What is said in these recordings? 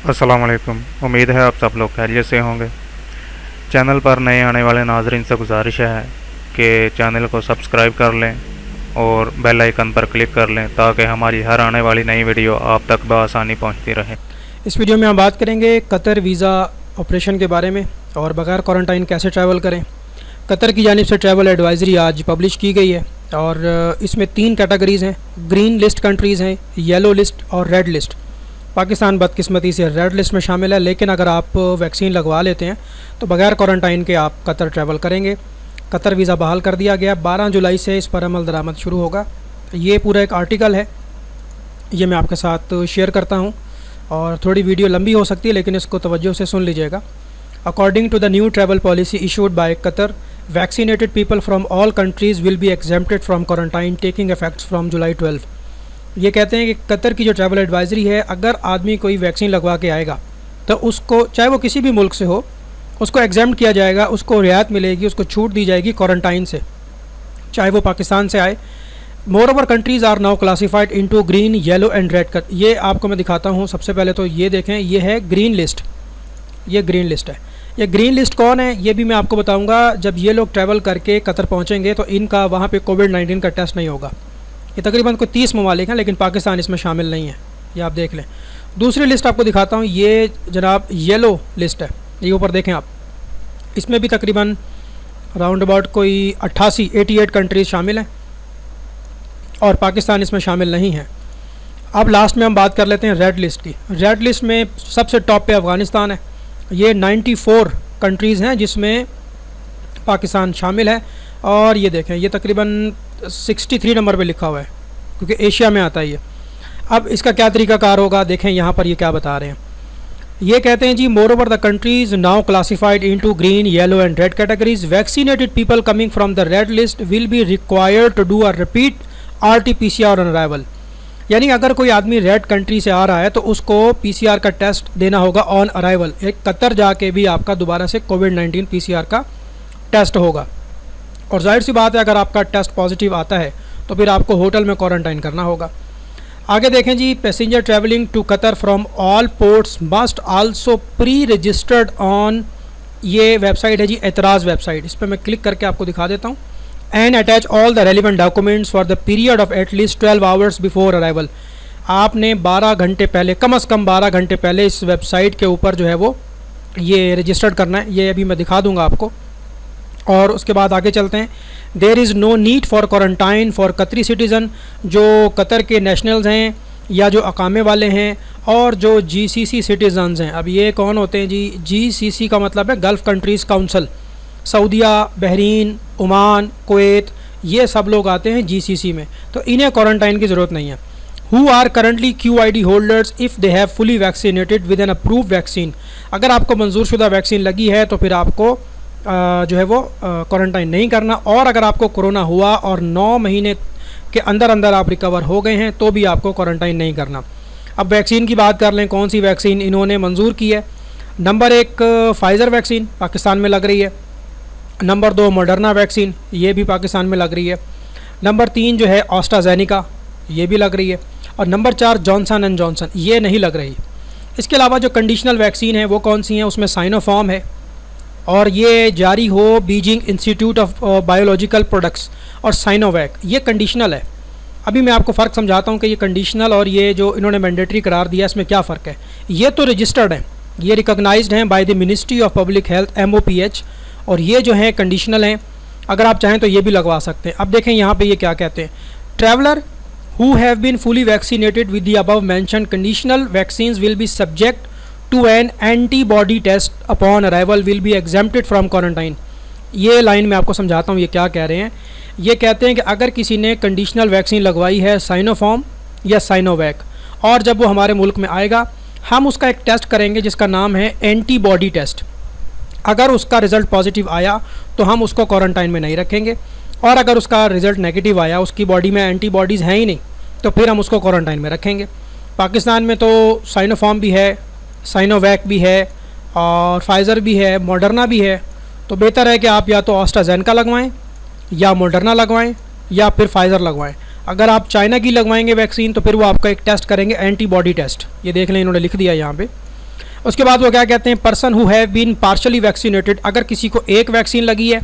अस्सलाम वालेकुम। उम्मीद है आप सब लोग खैरियत से होंगे। चैनल पर नए आने वाले नाजरीन से गुजारिश है कि चैनल को सब्सक्राइब कर लें और बेल आइकन पर क्लिक कर लें ताकि हमारी हर आने वाली नई वीडियो आप तक बआसानी पहुंचती रहे। इस वीडियो में हम बात करेंगे कतर वीज़ा ऑपरेशन के बारे में और बगैर क्वारंटाइन कैसे ट्रैवल करें। कतर की जानिब से ट्रैवल एडवाइज़री आज पब्लिश की गई है और इसमें 3 कैटेगरीज़ हैं। ग्रीन लिस्ट कंट्रीज़ हैं, येलो लिस्ट और रेड लिस्ट। पाकिस्तान बदकिस्मती से रेड लिस्ट में शामिल है, लेकिन अगर आप वैक्सीन लगवा लेते हैं तो बगैर क्वारंटाइन के आप कतर ट्रैवल करेंगे। कतर वीज़ा बहाल कर दिया गया। 12 जुलाई से इस पर अमल दरामद शुरू होगा। ये पूरा एक आर्टिकल है, ये मैं आपके साथ शेयर करता हूँ और थोड़ी वीडियो लंबी हो सकती है, लेकिन इसको तवज्जो से सुन लीजिएगा। According to the new travel policy issued by Qatar, vaccinated people from all countries will be exempted from quarantine taking effects from July 12। ये कहते हैं कि कतर की जो ट्रैवल एडवाइज़री है, अगर आदमी कोई वैक्सीन लगवा के आएगा तो उसको, चाहे वो किसी भी मुल्क से हो, उसको एग्जाम्प्ट किया जाएगा, उसको रियायत मिलेगी, उसको छूट दी जाएगी क्वारंटाइन से, चाहे वो पाकिस्तान से आए। Moreover countries are now classified into green, yellow and red cut. ये आपको मैं दिखाता हूँ। सबसे पहले तो ये देखें, ये है ग्रीन लिस्ट। ये ग्रीन लिस्ट है। ये ग्रीन लिस्ट कौन है ये भी मैं आपको बताऊँगा। जब ये लोग ट्रैवल करके कतर पहुँचेंगे तो इनका वहाँ पर कोविड-19 का टेस्ट नहीं होगा। ये तकरीबन कोई 30 ममालिक हैं, लेकिन पाकिस्तान इसमें शामिल नहीं है। ये आप देख लें। दूसरी लिस्ट आपको दिखाता हूँ। ये जनाब येलो लिस्ट है, ये ऊपर देखें आप। इसमें भी तकरीबन राउंड अबाउट कोई 88 कंट्रीज़ शामिल हैं और पाकिस्तान इसमें शामिल नहीं है। अब लास्ट में हम बात कर लेते हैं रेड लिस्ट की। रेड लिस्ट में सबसे टॉप पे अफ़गानिस्तान है। ये 94 कंट्रीज़ हैं जिसमें पाकिस्तान शामिल है और ये देखें, ये तकरीबन 63 नंबर पे लिखा हुआ है, क्योंकि एशिया में आता है ये। अब इसका क्या तरीक़ाकार होगा, देखें यहाँ पर ये क्या बता रहे हैं। ये कहते हैं जी, moreover the countries now classified into green, yellow and red categories, vaccinated people coming from the red list will be required to do a repeat RT-PCR on arrival. यानी अगर कोई आदमी रेड कंट्री से आ रहा है तो उसको PCR का टेस्ट देना होगा ऑन अराइवल। एक कतर जाके भी आपका दोबारा से कोविड-19 PCR का टेस्ट होगा। और जाहिर सी बात है, अगर आपका टेस्ट पॉजिटिव आता है तो फिर आपको होटल में क्वारंटाइन करना होगा। आगे देखें जी, passenger traveling to Qatar from all ports must also pre registered on, ये वेबसाइट है जी एतराज़ वेबसाइट। इस पर मैं क्लिक करके आपको दिखा देता हूँ। And attach all the relevant documents for the period of at least 12 hours before arrival. आपने 12 घंटे पहले, कम अज़ कम 12 घंटे पहले इस वेबसाइट के ऊपर जो है वो ये रजिस्टर्ड करना है। ये अभी मैं दिखा दूँगा आपको। और उसके बाद आगे चलते हैं। There is no need for quarantine for Qatari citizen, जो कतर के नेशनल्स हैं या जो अकामे वाले हैं और जो GCC सिटीज़न्स हैं। अब ये कौन होते हैं जी? GCC का मतलब है गल्फ़ कंट्रीज़ काउंसिल। सऊदिया, बहरीन, ओमान, कुवैत, ये सब लोग आते हैं GCC में, तो इन्हें क्वारंटाइन की ज़रूरत नहीं है। Who are currently QID holders if they have fully vaccinated with an approved vaccine. अगर आपको मंजूर शुदा वैक्सीन लगी है तो फिर आपको जो है वो क्वारंटाइन नहीं करना। और अगर आपको कोरोना हुआ और 9 महीने के अंदर अंदर आप रिकवर हो गए हैं तो भी आपको क्वारंटाइन नहीं करना। अब वैक्सीन की बात कर लें, कौन सी वैक्सीन इन्होंने मंजूर की है। नंबर 1 फाइज़र वैक्सीन पाकिस्तान में लग रही है। नंबर 2 मॉडर्ना वैक्सीन, ये भी पाकिस्तान में लग रही है। नंबर 3 जो है एस्ट्राज़ेनेका, ये भी लग रही है। और नंबर 4 जॉनसन एंड जॉनसन, ये नहीं लग रही। इसके अलावा जो कंडीशनल वैक्सीन है वो कौन सी हैं, उसमें साइनोफार्म है और ये जारी हो Beijing institute of biological products और साइनोवैक, ये कंडीशनल है। अभी मैं आपको फ़र्क समझाता हूँ कि ये कंडीशनल और ये जो इन्होंने मैंडेटरी करार दिया इसमें क्या फ़र्क है। ये तो रजिस्टर्ड हैं, ये रिकॉग्नाइज्ड हैं by the ministry of public health MOPH, और ये जो हैं कंडीशनल हैं। अगर आप चाहें तो ये भी लगवा सकते हैं। अब देखें यहाँ पे ये क्या कहते हैं। Traveller who have been fully vaccinated with the above mentioned conditional vaccines will be subject to an antibody test upon arrival will be exempted from quarantine. ये लाइन मैं आपको समझाता हूँ ये क्या कह रहे हैं। ये कहते हैं कि अगर किसी ने कंडीशनल वैक्सीन लगवाई है साइनोफार्म या साइनोवैक, और जब वो हमारे मुल्क में आएगा हम उसका एक टेस्ट करेंगे जिसका नाम है एंटीबॉडी टेस्ट। अगर उसका रिज़ल्ट पॉजिटिव आया तो हम उसको क्वारंटाइन में नहीं रखेंगे, और अगर उसका रिज़ल्ट नेगेटिव आया, उसकी बॉडी में एंटीबॉडीज़ हैं ही नहीं, तो फिर हम उसको क्वारंटाइन में रखेंगे। पाकिस्तान में तो साइनोफार्म भी है, साइनोवैक भी है और फाइज़र भी है, मॉडर्ना भी है। तो बेहतर है कि आप या तो एस्ट्राज़ेनेका लगवाएं या मॉडर्ना लगवाएं या फिर फाइज़र लगवाएं। अगर आप चाइना की लगवाएंगे वैक्सीन तो फिर वो आपका एक टेस्ट करेंगे, एंटीबॉडी टेस्ट। ये देख लें, इन्होंने लिख दिया यहाँ पे। उसके बाद वो क्या कहते हैं, person who have been partially vaccinated, अगर किसी को एक वैक्सीन लगी है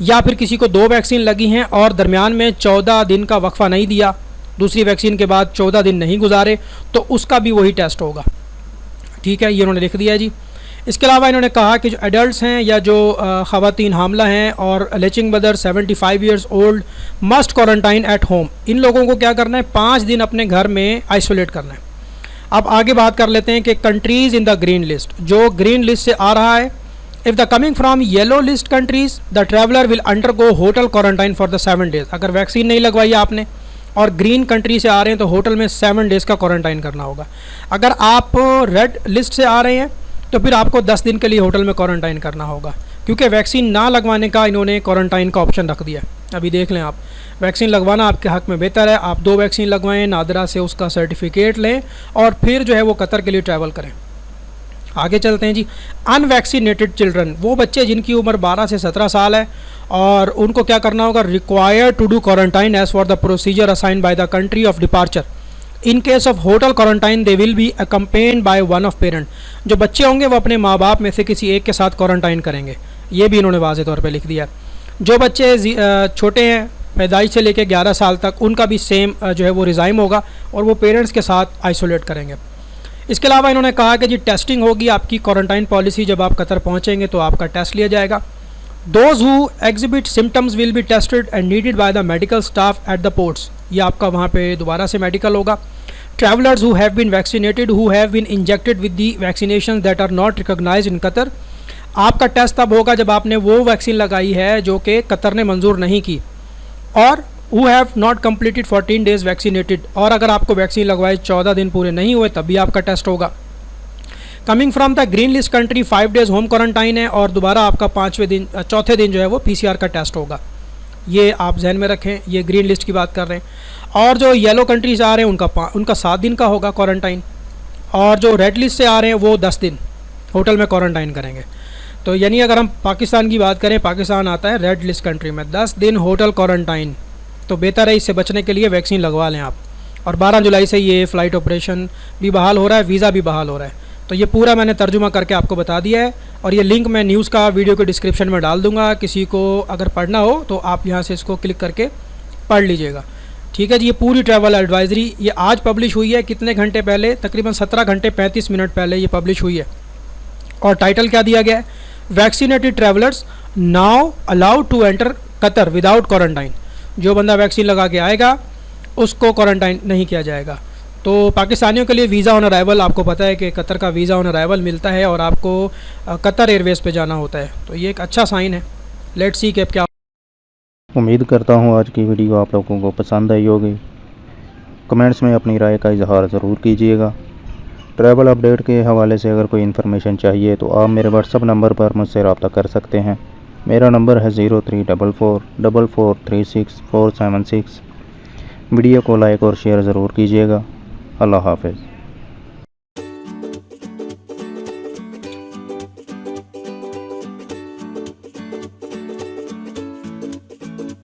या फिर किसी को 2 वैक्सीन लगी हैं और दरमियान में 14 दिन का वक्फा नहीं दिया, दूसरी वैक्सीन के बाद 14 दिन नहीं गुजारे, तो उसका भी वही टेस्ट होगा। ठीक है, ये उन्होंने लिख दिया जी। इसके अलावा इन्होंने कहा कि जो एडल्ट्स हैं या जो ख़वातीन हामला हैं और lactating mother 75 years old must quarantine at home, इन लोगों को क्या करना है, 5 दिन अपने घर में आइसोलेट करना है। अब आगे बात कर लेते हैं कि countries in the green list, जो ग्रीन लिस्ट से आ रहा है, if the coming from yellow list countries the traveller will undergo hotel quarantine for the 7 days. अगर वैक्सीन नहीं लगवाई आपने और ग्रीन कंट्री से आ रहे हैं तो होटल में 7 डेज़ का क्वारंटाइन करना होगा। अगर आप रेड लिस्ट से आ रहे हैं तो फिर आपको 10 दिन के लिए होटल में क्वारंटाइन करना होगा, क्योंकि वैक्सीन ना लगवाने का इन्होंने क्वारंटाइन का ऑप्शन रख दिया। अभी देख लें आप, वैक्सीन लगवाना आपके हक़ में बेहतर है, आप 2 वैक्सीन लगवाएं, नादरा से उसका सर्टिफिकेट लें और फिर जो है वो कतर के लिए ट्रैवल करें। आगे चलते हैं जी। अनवैक्सीनेटेड चिल्ड्रन, वो बच्चे जिनकी उम्र 12 से 17 साल है और उनको क्या करना होगा, required to do quarantine as per the procedure assign by the country of departure. In case of hotel quarantine they will be accompanied by one of parent. जो बच्चे होंगे वो अपने माँ बाप में से किसी एक के साथ क्वारंटाइन करेंगे, ये भी इन्होंने वाज़े तौर पे लिख दिया। जो बच्चे छोटे हैं पैदाइश से लेकर 11 साल तक, उनका भी सेम जो है वो रिज़ाइम होगा और वो पेरेंट्स के साथ आइसोलेट करेंगे। इसके अलावा इन्होंने कहा कि जी टेस्टिंग होगी, आपकी क्वारंटाइन पॉलिसी, जब आप कतर पहुँचेंगे तो आपका टेस्ट लिया जाएगा। Those who exhibit symptoms will be tested and needed by the medical staff at the ports, ये आपका वहाँ पे दोबारा से मेडिकल होगा। Travellers who have been vaccinated who have been injected with the vaccination that are not recognised in Qatar, आपका test तब होगा जब आपने वो वैक्सीन लगाई है जो कि कतर ने मंजूर नहीं की, और who have not completed 14 days vaccinated, और अगर आपको वैक्सीन लगवाए 14 दिन पूरे नहीं हुए तब भी आपका टेस्ट होगा। Coming from the green list country 5 days home quarantine है और दोबारा आपका चौथे दिन जो है वो PCR का टेस्ट होगा। ये आप जहन में रखें, ये ग्रीन लिस्ट की बात कर रहे हैं। और जो येलो कंट्री से आ रहे हैं उनका 7 दिन का होगा क्वारंटाइन, और जो रेड लिस्ट से आ रहे हैं वो 10 दिन होटल में क्वारंटाइन करेंगे। तो यानी अगर हम पाकिस्तान की बात करें, पाकिस्तान आता है रेड लिस्ट कंट्री में, 10 दिन होटल क्वारंटाइन, तो बेहतर है इससे बचने के लिए वैक्सीन लगवा लें आप। और 12 जुलाई से ये फ़्लाइट ऑपरेशन भी बहाल हो रहा है, वीज़ा भी बहाल हो रहा है। तो ये पूरा मैंने तर्जुमा करके आपको बता दिया है और ये लिंक मैं न्यूज़ का वीडियो के डिस्क्रिप्शन में डाल दूंगा, किसी को अगर पढ़ना हो तो आप यहाँ से इसको क्लिक करके पढ़ लीजिएगा। ठीक है जी, ये पूरी ट्रैवल एडवाइजरी ये आज पब्लिश हुई है, कितने घंटे पहले, तकरीबन 17 घंटे 35 मिनट पहले ये पब्लिश हुई है। और टाइटल क्या दिया गया है, vaccinated travellers now allowed to enter Qatar without quarantine. जो बंदा वैक्सीन लगा के आएगा उसको क्वारंटाइन नहीं किया जाएगा। तो पाकिस्तानियों के लिए वीज़ा ऑन अराइवल, आपको पता है कि कतर का वीज़ा ऑन अराइवल मिलता है और आपको कतर एयरवेज़ पे जाना होता है, तो ये एक अच्छा साइन है। लेट्स सी कि अब क्या। उम्मीद करता हूँ आज की वीडियो आप लोगों को पसंद आई होगी। कमेंट्स में अपनी राय का इजहार ज़रूर कीजिएगा। ट्रैवल अपडेट के हवाले से अगर कोई इन्फॉर्मेशन चाहिए तो आप मेरे व्हाट्सअप नंबर पर मुझसे रब्ता कर सकते हैं। मेरा नंबर है 03444436 476। वीडियो को लाइक और शेयर ज़रूर कीजिएगा। अल्लाह हाफ़िज़।